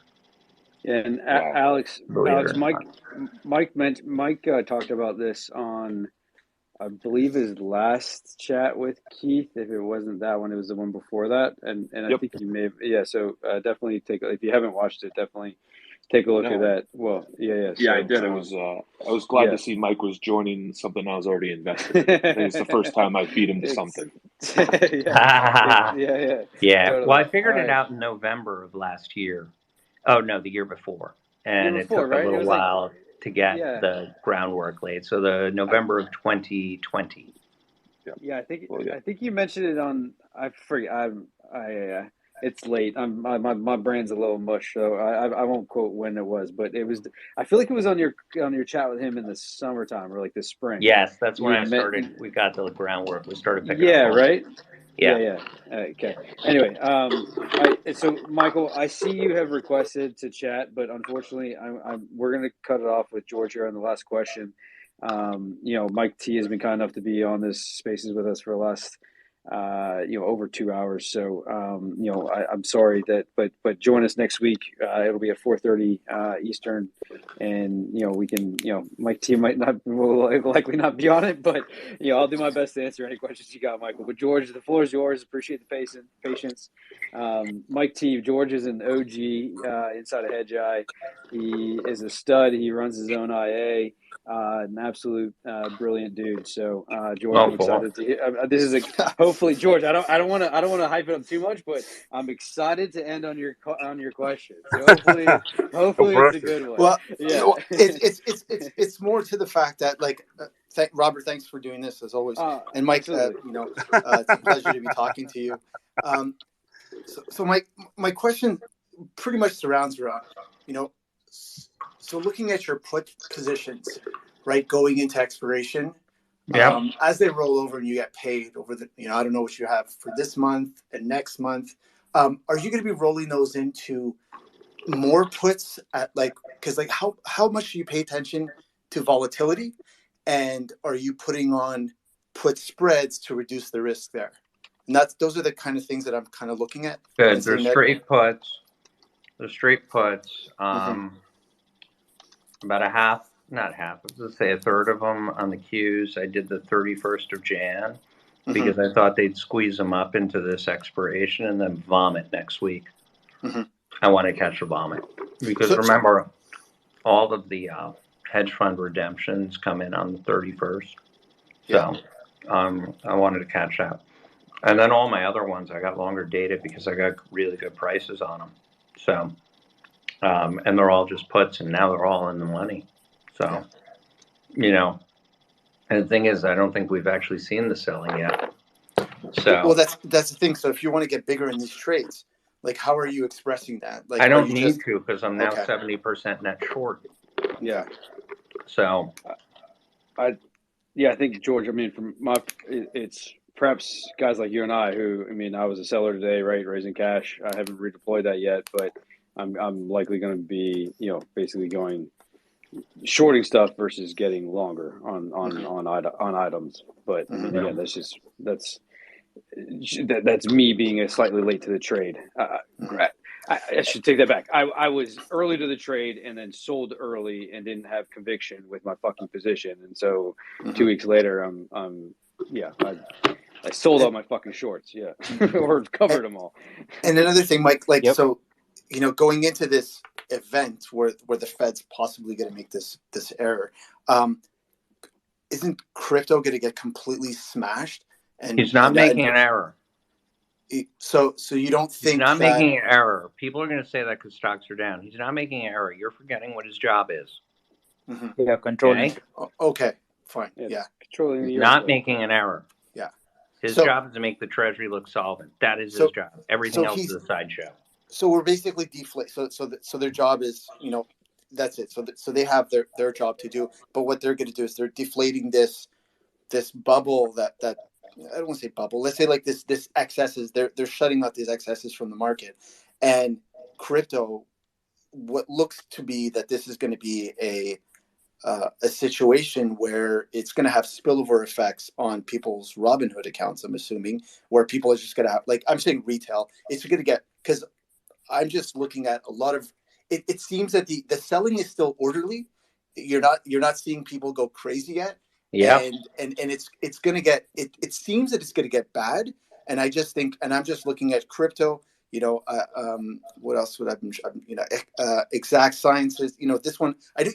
And Alex, Mike talked about this on I believe his last chat with Keith. If it wasn't that one, it was the one before that, and I think you may have, yeah. So definitely if you haven't watched it, definitely take a look at that. Well, yeah. Yeah, I did. It was I was glad to see Mike was joining something I was already invested in. I think it's the first time I beat him to something. yeah. Totally. Well, I figured it out in November of last year. Oh no, the year before, and it took a little while to get the groundwork laid. So the November of 2020. Yeah, I think you mentioned it on. I forget. It's late. My brain's a little mush, so I won't quote when it was, but it was. I feel like it was on your chat with him in the summertime or like the spring. Yes, that's when I started. We got the groundwork. We started picking up. Yeah, right. Yeah. Okay. Anyway, so Michael, I see you have requested to chat, but unfortunately, we're going to cut it off with George here on the last question. Mike T has been kind enough to be on this Spaces with us for the last, over 2 hours. So, I'm sorry but join us next week. It'll be at 4:30 Eastern, and we can, Mike T will likely not be on it, but I'll do my best to answer any questions you got, Michael. But George, the floor is yours. Appreciate the patience. Mike T, George is an OG inside of Hedge Eye. He is a stud. He runs his own IA. An absolute brilliant dude. So, George, I'm excited to hear. This is hopefully, George. I don't want to hype it up too much, but I'm excited to end on your question. So hopefully it's a good one. Well, it's more to the fact that Robert, thanks for doing this as always, and Mike, it's a pleasure to be talking to you. So my question pretty much surrounds around, so looking at your put positions, right, going into expiration, as they roll over and you get paid over the, I don't know what you have for this month and next month, are you going to be rolling those into more puts at because how much do you pay attention to volatility, and are you putting on put spreads to reduce the risk there? And those are the kind of things that I'm kind of looking at. Good. There's straight puts. About not half, let's say a third of them on the Qs. I did the 31st of Jan because I thought they'd squeeze them up into this expiration and then vomit next week. I want to catch a vomit because remember, all of the hedge fund redemptions come in on the 31st. So I wanted to catch that. And then all my other ones, I got longer dated because I got really good prices on them. So, and they're all just puts, and now they're all in the money. So, and the thing is, I don't think we've actually seen the selling yet. So, well, that's the thing. So, if you want to get bigger in these trades, how are you expressing that? I don't need to because I'm now 70% net short. Yeah. So, I think George. I mean, it's perhaps guys like you and I who, I was a seller today, right, raising cash. I haven't redeployed that yet, but I'm likely going to be, basically going shorting stuff versus getting longer on items. But again, that's me being slightly late to the trade. I should take that back. I was early to the trade and then sold early and didn't have conviction with my fucking position, and so 2 weeks later, I sold all my fucking shorts, or covered them all. And another thing, Mike, so, going into this event where the Fed's possibly going to make this error, isn't crypto going to get completely smashed? And he's not making an error. So you don't think he's not making an error? People are going to say that because stocks are down. He's not making an error. You're forgetting what his job is. Yeah, controlling. Okay, fine. Yeah. Controlling. He's not making an error. Yeah. His job is to make the Treasury look solvent. That is his job. Everything else is a sideshow. So we're basically deflate. So their job is, that's it. So they have their job to do. But what they're going to do is they're deflating this bubble that I don't want to say bubble. Let's say this excesses. They're shutting out these excesses from the market, and crypto. What looks to be that this is going to be a situation where it's going to have spillover effects on people's Robinhood accounts. I'm assuming where people are just going to have, I'm saying retail. It's going to get, because I'm just looking at a lot of. It seems that the selling is still orderly. You're not seeing people go crazy yet. Yeah. And it's going to get it seems that it's going to get bad. And I just think, and I'm just looking at crypto. What else would I been? Exact Sciences. This one. I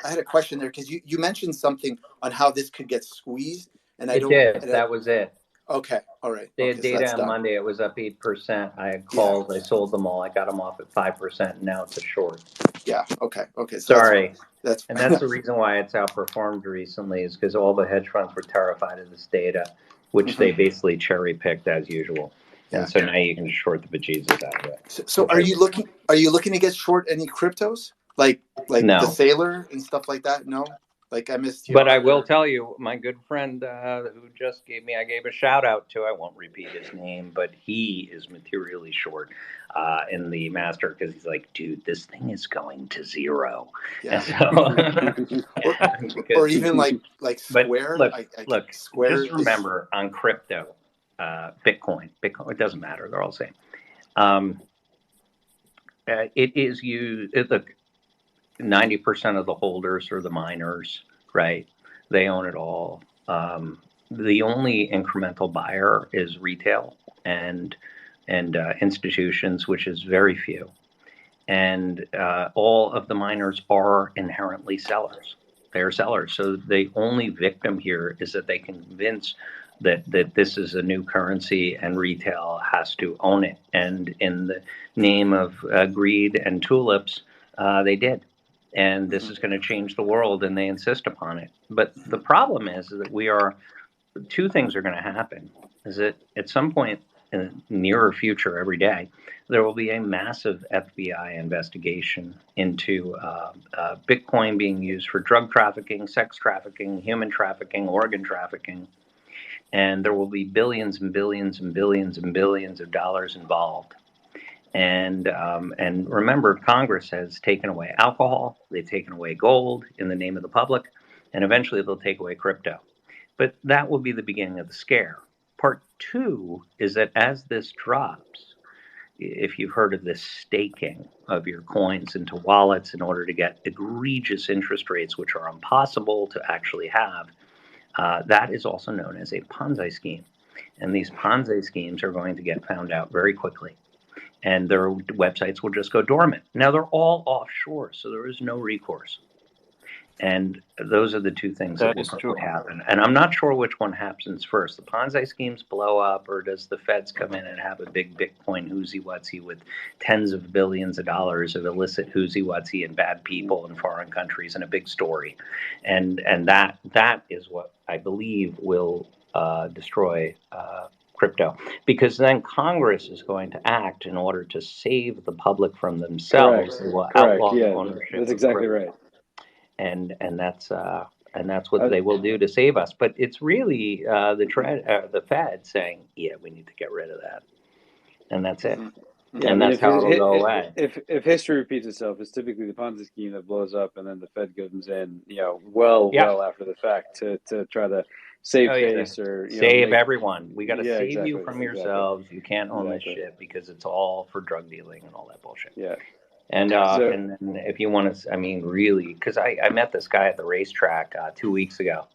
had a question there because you mentioned something on how this could get squeezed, and I It don't. did. That was it. Okay. All right. They had Okay. So data that's on done. Monday. It was up 8%. I had Yeah. calls. I sold them all. I got them off at 5%. And now it's a short. Yeah. Okay. Okay. So Sorry. that's And that's the reason why it's outperformed recently, is because all the hedge funds were terrified of this data, which they basically cherry picked as usual. And so now you can short the bejesus out of it. So are you looking to get short any cryptos like No. the Sailor and stuff like that? No. Like MSTR. But I will tell you, my good friend who just I gave a shout out to, I won't repeat his name, but he is materially short in the master, because he's like, dude, this thing is going to zero. Yeah. So, or even like Square. Look, Square just remember on crypto, Bitcoin, it doesn't matter. They're all the same. It is used. Look, 90% of the holders are the miners, right? They own it all. The only incremental buyer is retail and institutions, which is very few. And all of the miners are inherently sellers. They're sellers. So the only victim here is that they convince that this is a new currency and retail has to own it. And in the name of greed and tulips, they did. And this is going to change the world, and they insist upon it. But the problem is that two things are going to happen. Is that at some point in the nearer future, every day, there will be a massive FBI investigation into Bitcoin being used for drug trafficking, sex trafficking, human trafficking, organ trafficking. And there will be billions and billions and billions and billions of dollars involved. And remember, Congress has taken away alcohol, they've taken away gold in the name of the public, and eventually they'll take away crypto. But that will be the beginning of the scare. Part two is that as this drops, if you've heard of this staking of your coins into wallets in order to get egregious interest rates, which are impossible to actually have, that is also known as a Ponzi scheme. And these Ponzi schemes are going to get found out very quickly. And their websites will just go dormant. Now, they're all offshore, so there is no recourse. And those are the two things that will probably happen. And I'm not sure which one happens first. The Ponzi schemes blow up, or does the feds come in and have a big Bitcoin whoozy-whatsy with tens of billions of dollars of illicit whoozy-whatsy and bad people in foreign countries and a big story? And that is what I believe will destroy crypto, because then Congress is going to act in order to save the public from themselves. They will outlaw ownership. That's exactly right. And that's what they will do to save us. But it's really the Fed saying, yeah, we need to get rid of that, and that's it. Yeah, and that's how it'll go away. If history repeats itself, it's typically the Ponzi scheme that blows up, and then the Fed comes in, well after the fact to try to save face or save everyone. We got to save you from yourselves. You can't own this shit because it's all for drug dealing and all that bullshit. Yeah. And then if you want to, really, because I met this guy at the racetrack 2 weeks ago,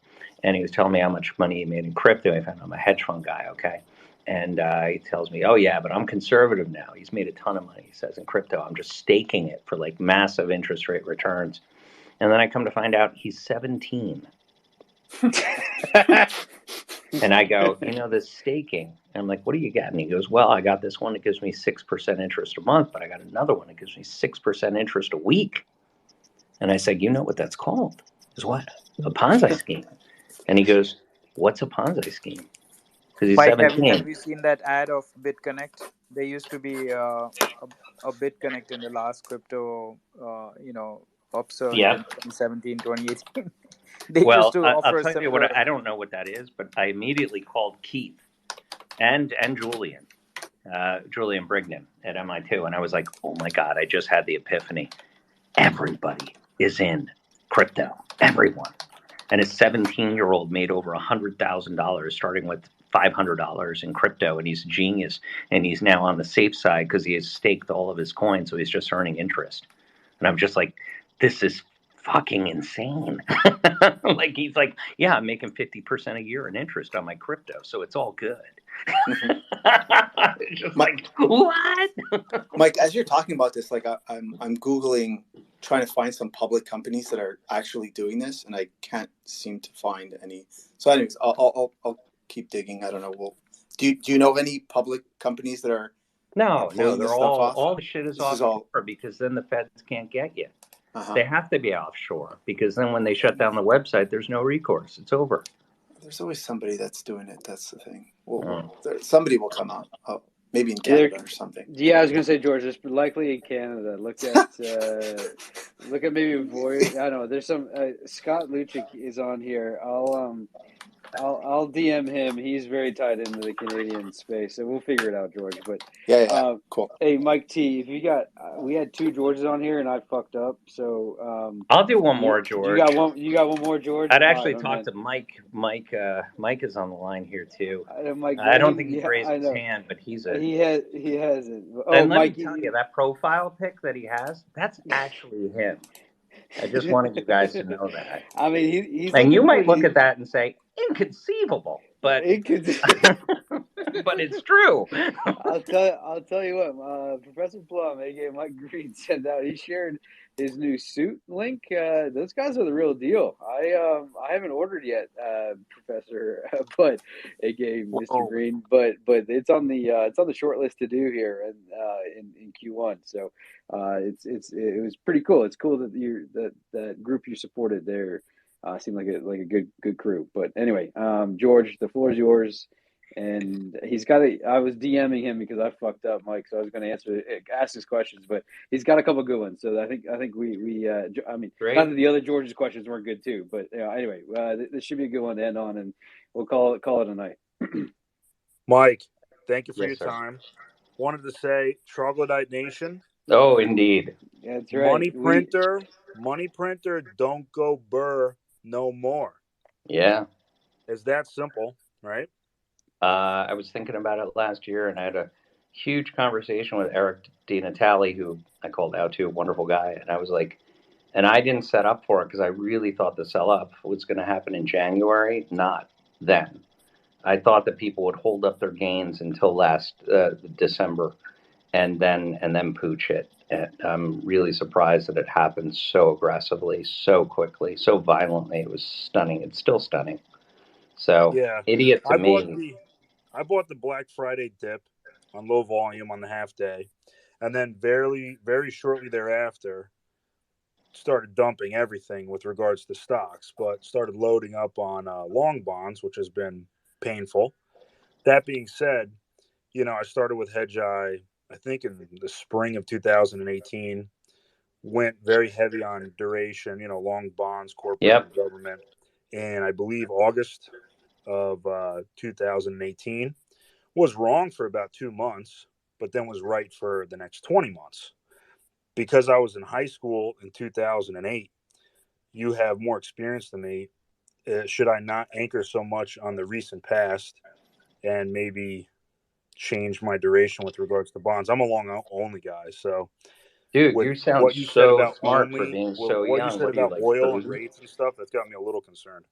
and he was telling me how much money he made in crypto. I found I'm a hedge fund guy, okay? And he tells me, oh, yeah, but I'm conservative now. He's made a ton of money, he says, in crypto. I'm just staking it for like massive interest rate returns. And then I come to find out he's 17. And I go, this staking. And I'm like, what do you got? And he goes, well, I got this one that gives me 6% interest a month, but I got another one that gives me 6% interest a week. And I said, you know what that's called? Is what? A Ponzi scheme. And he goes, what's a Ponzi scheme? Because he's 17. Have you seen that ad of BitConnect? There used to be a BitConnect in the last crypto, upsurge in 2017, 2018. They used to offer I'll tell you what, I don't know what that is, but I immediately called Keith and Julian Brignan at MI2, and I was like, oh my God, I just had the epiphany. Everybody is in crypto. Everyone. And a 17-year-old made over $100,000 starting with $500 in crypto, and he's a genius, and he's now on the safe side because he has staked all of his coins, so he's just earning interest. And I'm just like, this is fucking insane. Like he's like, yeah, I'm making 50% a year in interest on my crypto, so it's all good. It's just like, what? Mike, as you're talking about this, like I'm Googling, trying to find some public companies that are actually doing this, and I can't seem to find any. So anyways, I'll keep digging. I don't know. Well, do you know of any public companies that are No, they're all the shit is offshore because then the feds can't get you. They have to be offshore because then when they shut down the website, there's no recourse. It's over. There's always somebody that's doing it. That's the thing. Somebody will come out. Oh, maybe in Canada or something. Yeah, I was gonna say, George, it's likely in Canada. Look at maybe Void. I don't know. There's some Scott Lucic is on here. I'll DM him. He's very tied into the Canadian space, so we'll figure it out, George. But yeah, cool. Hey, Mike T, if you got, we had 2 Georges on here, and I fucked up. So I'll do one more, George. You got one more, George. I'd actually talk to Mike. Mike is on the line here too. Mike, I don't think he's raised his hand, but he has it. Oh, and let me tell you, that profile pic that he has, that's actually him. I just wanted you guys to know that. I mean, he's and you might look at that and say, inconceivable, but but it's true. I'll tell you what, Professor Plum, aka Mike Green, said that he shared his new suit link. Those guys are the real deal. I haven't ordered yet, Professor, but aka Mr. Green, but it's on the short list to do here in Q1. So it was pretty cool. It's cool that that group you supported there seemed like a good crew. But anyway, George, the floor is yours. And he's got I was DMing him because I fucked up, Mike. So I was going to ask his questions, but he's got a couple good ones. So I think we I mean, Great. Not that the other George's questions weren't good too, but anyway, this should be a good one to end on, and we'll call it a night. Mike, thank you for your time. Wanted to say, Troglodyte Nation. Oh, indeed. Yeah, that's right. Money printer, don't go burr no more. Yeah. It's that simple, right? I was thinking about it last year, and I had a huge conversation with Eric DiNatale, who I called out to, a wonderful guy. And I was like, and I didn't set up for it because I really thought the sell-up was going to happen in January, not then. I thought that people would hold up their gains until last December and then pooch it. And I'm really surprised that it happened so aggressively, so quickly, so violently. It was stunning. It's still stunning. So, yeah. Idiot to me. I bought the Black Friday dip on low volume on the half day, and then very, very shortly thereafter started dumping everything with regards to stocks, but started loading up on long bonds, which has been painful. That being said, I started with Hedgeye, I think in the spring of 2018, went very heavy on duration, long bonds, corporate, and government. And I believe August of 2018 was wrong for about 2 months, but then was right for the next 20 months. Because I was in high school in 2008, you have more experience than me. Should I not anchor so much on the recent past and maybe change my duration with regards to bonds? I'm a long only guy, so dude, you sound so smart for being so young. What you said about oil and rates and stuff, that's got me a little concerned.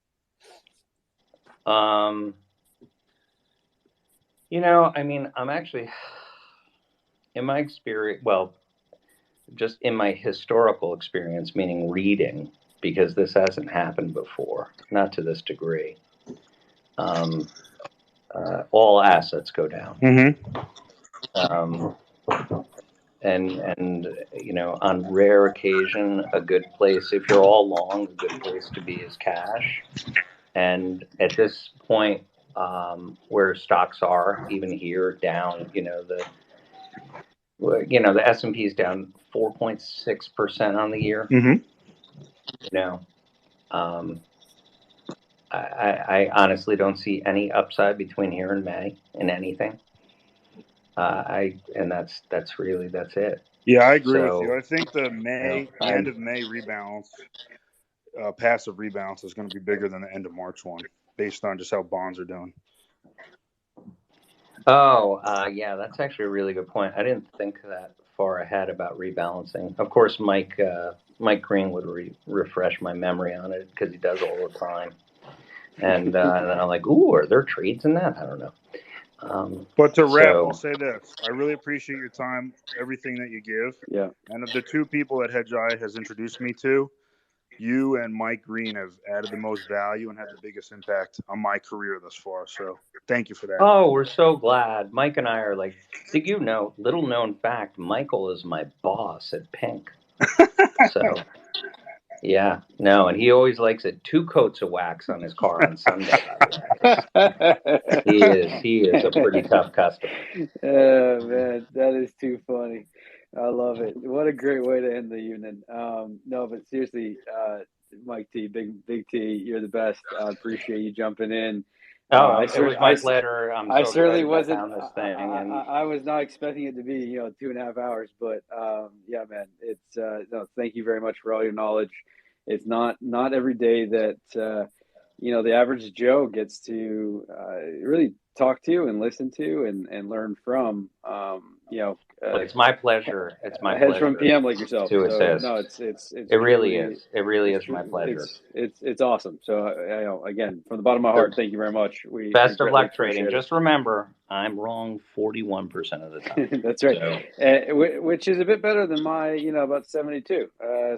I mean, I'm actually, in my experience, just in my historical experience, meaning reading, because this hasn't happened before, not to this degree. All assets go down. Mm-hmm. And on rare occasion, a good place, if you're all long, a good place to be is cash. And at this point, where stocks are, even here, down, the S&P is down 4.6% on the year. Mm-hmm. I honestly don't see any upside between here and May in anything. And that's it. Yeah, I agree with you. I think the end of May rebalance, passive rebalance, is going to be bigger than the end of March one, based on just how bonds are doing. Oh, yeah, that's actually a really good point. I didn't think that far ahead about rebalancing. Of course, Mike Green would refresh my memory on it because he does all the time. And then I'm like, ooh, are there trades in that? I don't know. But to wrap, I'll say this. I really appreciate your time, everything that you give. Yeah. And of the two people that Hedge Eye has introduced me to, you and Mike Green have added the most value and had the biggest impact on my career thus far. So thank you for that. Oh, we're so glad. Mike and I are like, did you know, little known fact, Michael is my boss at Pink. So, yeah, no, and he always likes it 2 coats of wax on his car on Sunday, by the way. He is a pretty tough customer. Oh, man, that is too funny. I love it. What a great way to end the evening. No, but seriously, Mike T, Big T, you're the best. I appreciate you jumping in. Oh, it was my pleasure. I certainly wasn't. Found this thing, and I was not expecting it to be 2.5 hours, but yeah, man, it's no. Thank you very much for all your knowledge. It's not every day that the average Joe gets to really talk to and listen to and learn from. It's my pleasure. It's my hedge pleasure. From PM like yourself. To assist. No, it's it really is. It really is my pleasure. It's awesome. So again, from the bottom of my heart, thank you very much. Best of luck trading. Just remember, I'm wrong 41% of the time. That's right. So. Which is a bit better than my about 72. All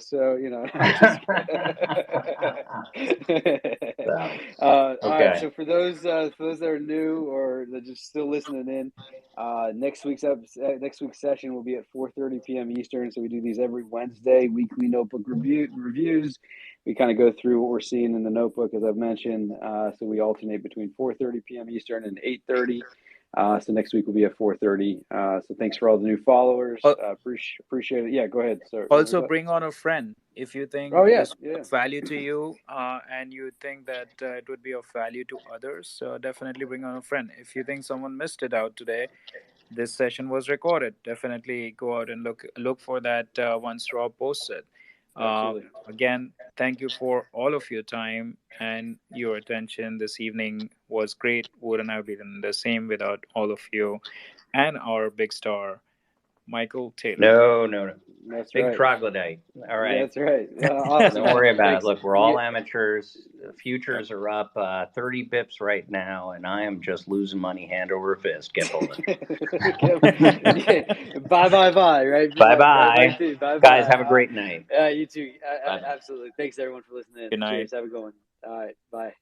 right. So for those that are new or that just still listening in, next week's session will be at 4:30 p.m. Eastern. So we do these every Wednesday, weekly notebook reviews. We kind of go through what we're seeing in the notebook, as I've mentioned. So we alternate between 4:30 p.m. Eastern and 8:30. So next week will be at 4:30. So thanks for all the new followers. Appreciate it. Yeah, go ahead. Sorry. Also, bring on a friend if you think this is of value to you, and you think that it would be of value to others. So definitely bring on a friend. If you think someone missed it out today, this session was recorded. Definitely go out and look for that once Rob posts it. Again, thank you for all of your time and your attention this evening. Was great. Wouldn't have been the same without all of you and our big star, Michael Taylor. No. That's big right. troglodyte. All right. That's right. Awesome. Don't worry about it. Look, we're all amateurs. The futures are up 30 bips right now, and I am just losing money hand over fist. Get holding. Bye, right? Bye. Bye. Guys, have a great night. You too. Absolutely. Thanks, everyone, for listening in. Good night. Cheers. Have a good one. All right. Bye.